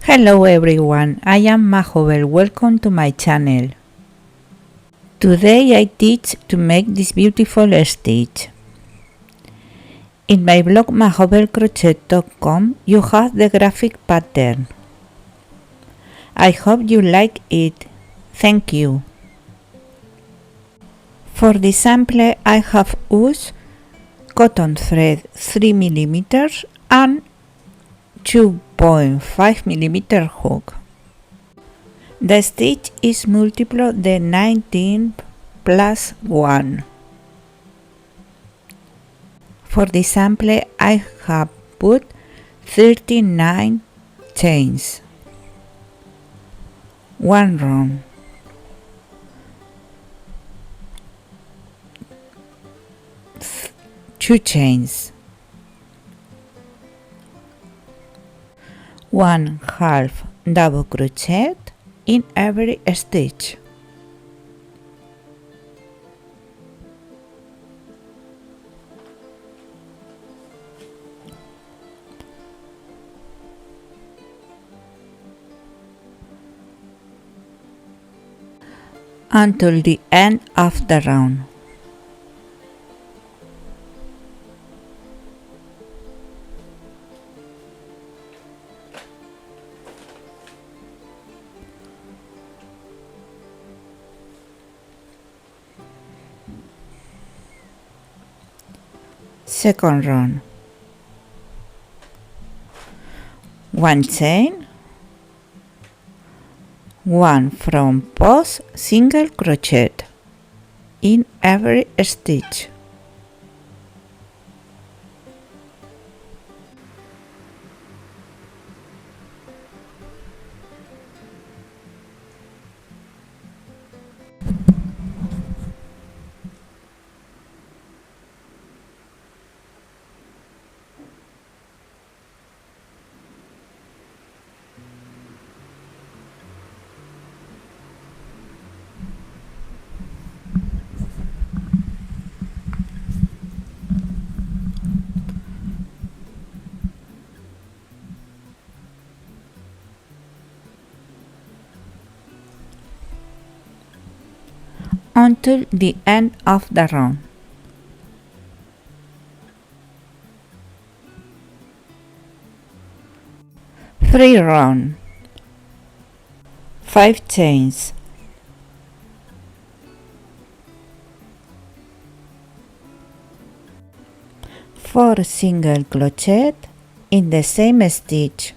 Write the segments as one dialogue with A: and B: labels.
A: Hello everyone, I am Mahobel, welcome to my channel. Today I teach to make this beautiful stitch. In my blog mahobelcrochet.com you have the graphic pattern. I hope you like it. Thank you. For the sample I have used cotton thread 3mm and 2.5mm hook. The stitch is multiple the 19 plus 1. For the sample I have put 39 chains, 1 round, 2 chains, 1/2 double crochet in every stitch. Until the end of the round. Second round. 1 chain, 1 front post single crochet in every stitch. Until the end of the round. Three round, 5 chains, 4 single crochet in the same stitch.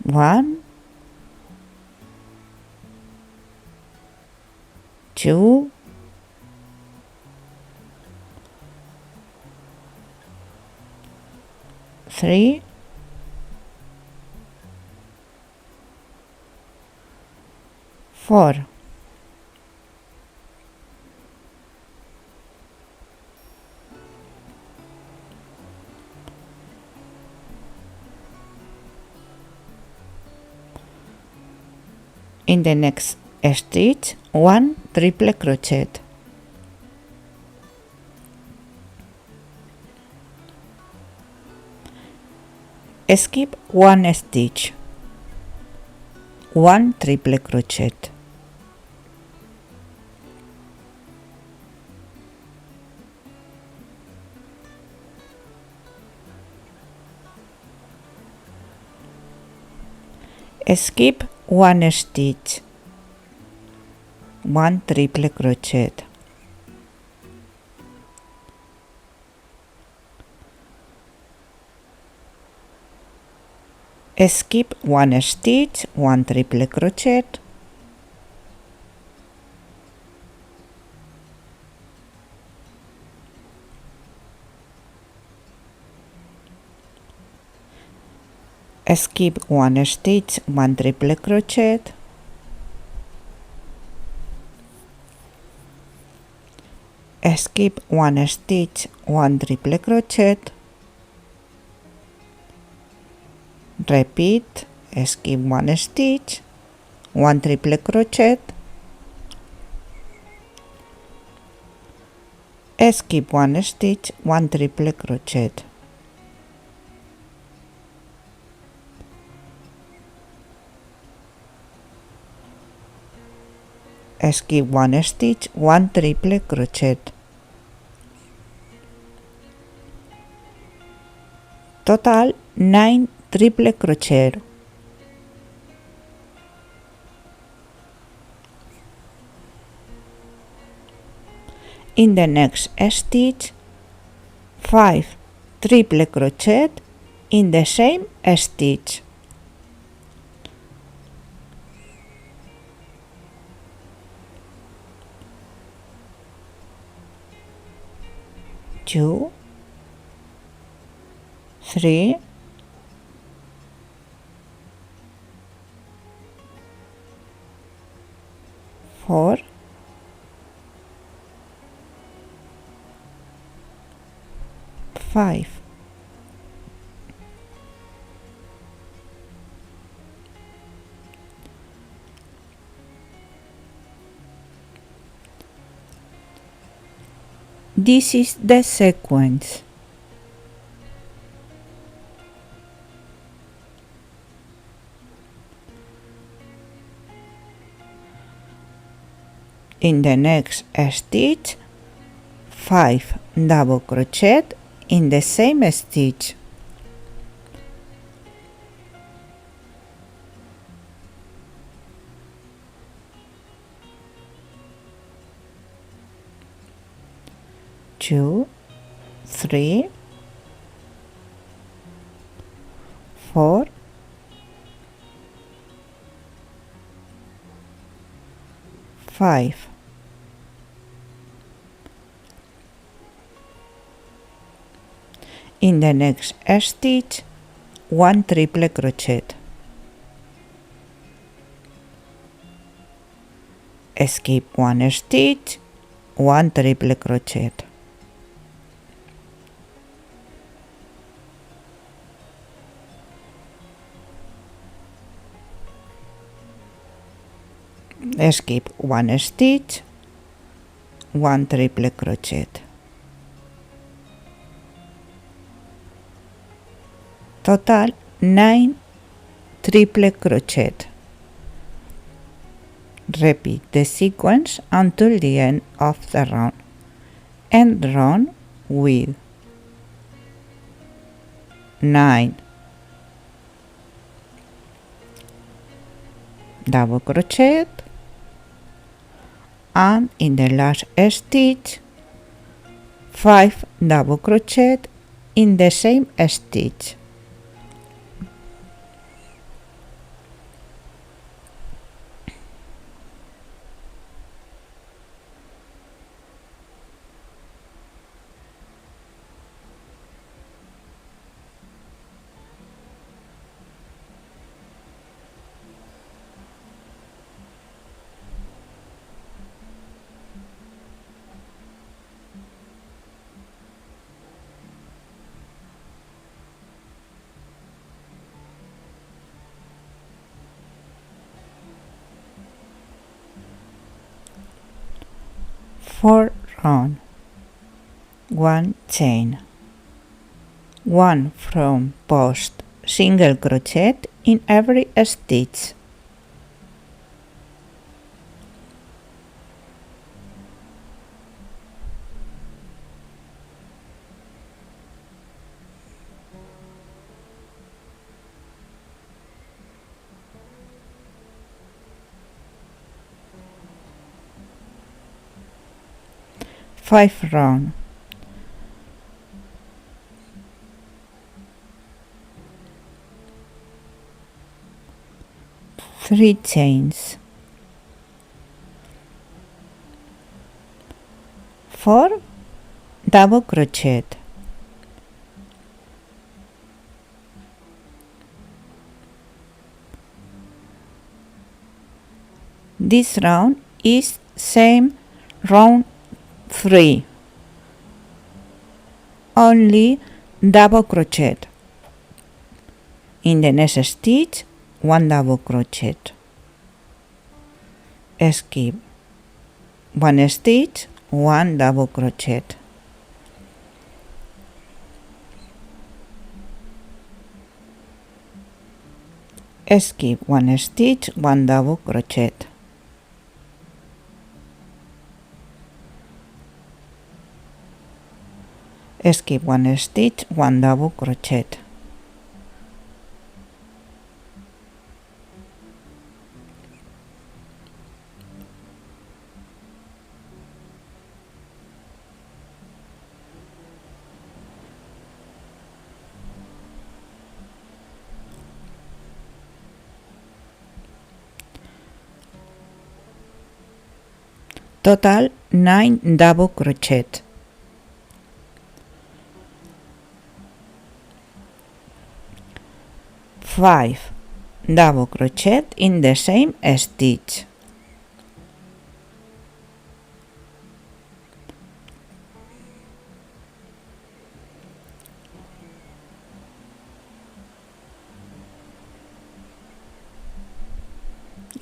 A: One, 2, 3, 4. In the next stitch, 1 triple crochet. Skip 1 stitch, 1 triple crochet. Skip 1 stitch, 1 triple crochet. Skip 1 stitch, 1 triple crochet. Skip 1 stitch, 1 triple crochet. Skip 1 stitch, 1 triple crochet. Repeat, skip 1 stitch, 1 triple crochet. skip 1 stitch, 1 triple crochet, skip 1 stitch, 1 triple crochet, total 9 triple crochet, in the next stitch 5 triple crochet in the same stitch, two, 3, 4, 5. This is the sequence. In the next stitch, 5 double crochet in the same stitch, two, 3, 4, 5. In the next stitch, 1 triple crochet, skip 1 stitch, 1 triple crochet, skip 1 stitch, 1 triple crochet, total 9 triple crochet. Repeat the sequence until the end of the round. End round with 9 double crochet, and in the last stitch 5 double crochet in the same stitch. For round, 1 chain, 1 from post single crochet in every stitch, five round, 3 chains, 4 double crochet, this round is same round 3, only double crochet. In the next stitch, 1 double crochet, skip 1 stitch, 1 double crochet, Skip 1 stitch, 1 double crochet. Skip 1 stitch, 1 double crochet. Total 9 double crochet. Five double crochet in the same stitch.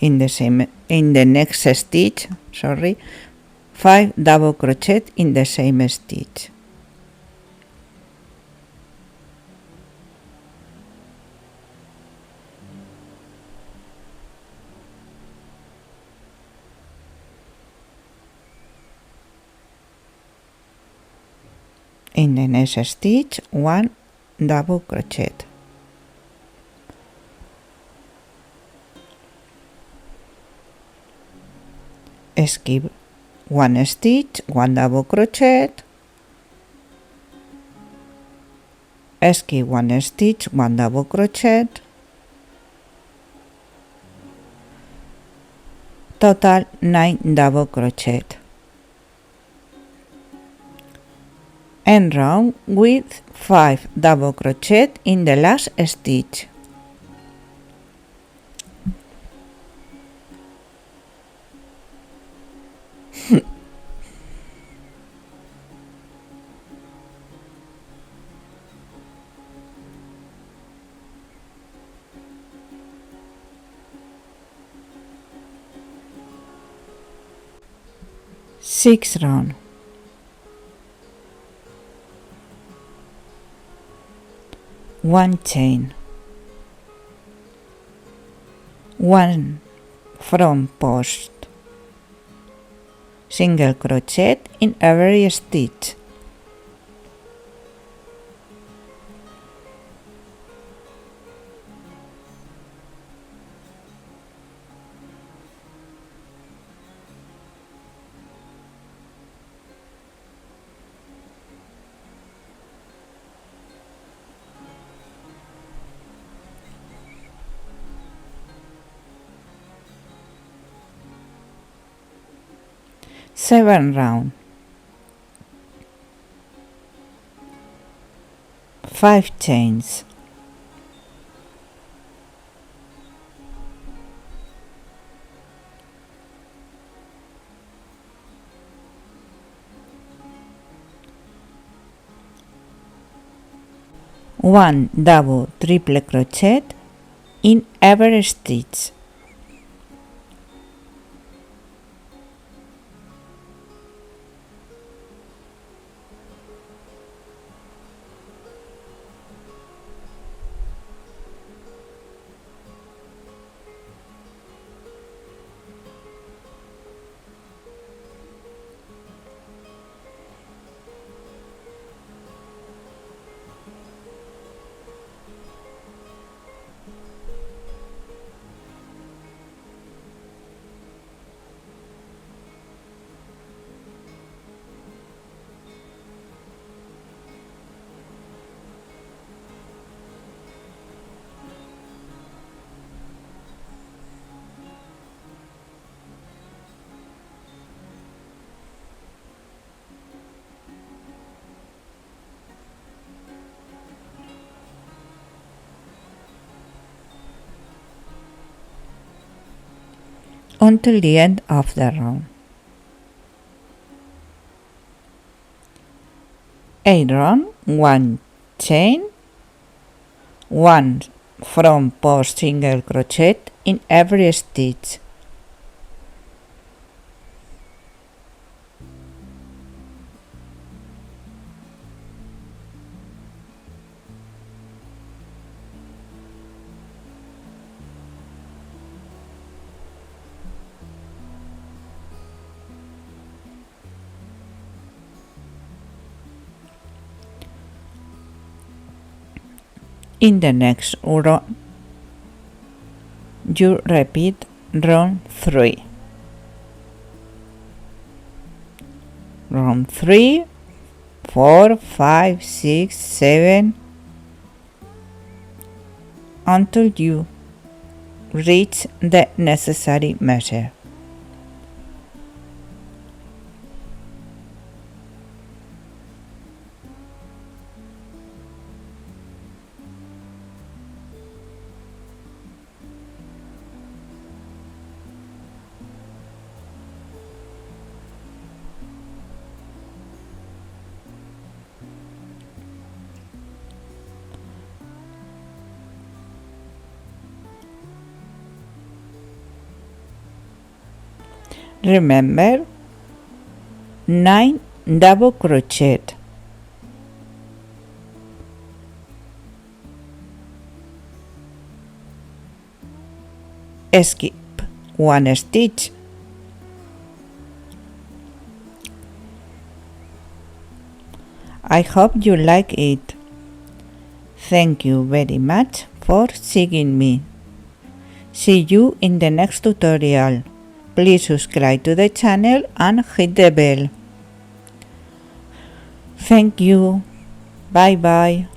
A: In the next stitch, 5 double crochet in the same stitch. In the next stitch, 1 double crochet. Skip 1 stitch, 1 double crochet. Skip 1 stitch, 1 double crochet. Total 9 double crochet. End round with 5 double crochet in the last stitch. Sixth round. 1 chain, 1 front post, single crochet in every stitch. Seventh round. 5 chains, 1 double triple crochet in every stitch. Until the end of the round. 8 round, 1 chain, 1 front post single crochet in every stitch. In the next round, you repeat round 3. Round 3, 4, 5, 6, 7, until you reach the necessary measure. Remember, 9 double crochet. Skip 1 stitch. I hope you like it. Thank you very much for seeing me. See you in the next tutorial. Please subscribe to the channel and hit the bell. Thank you. Bye bye.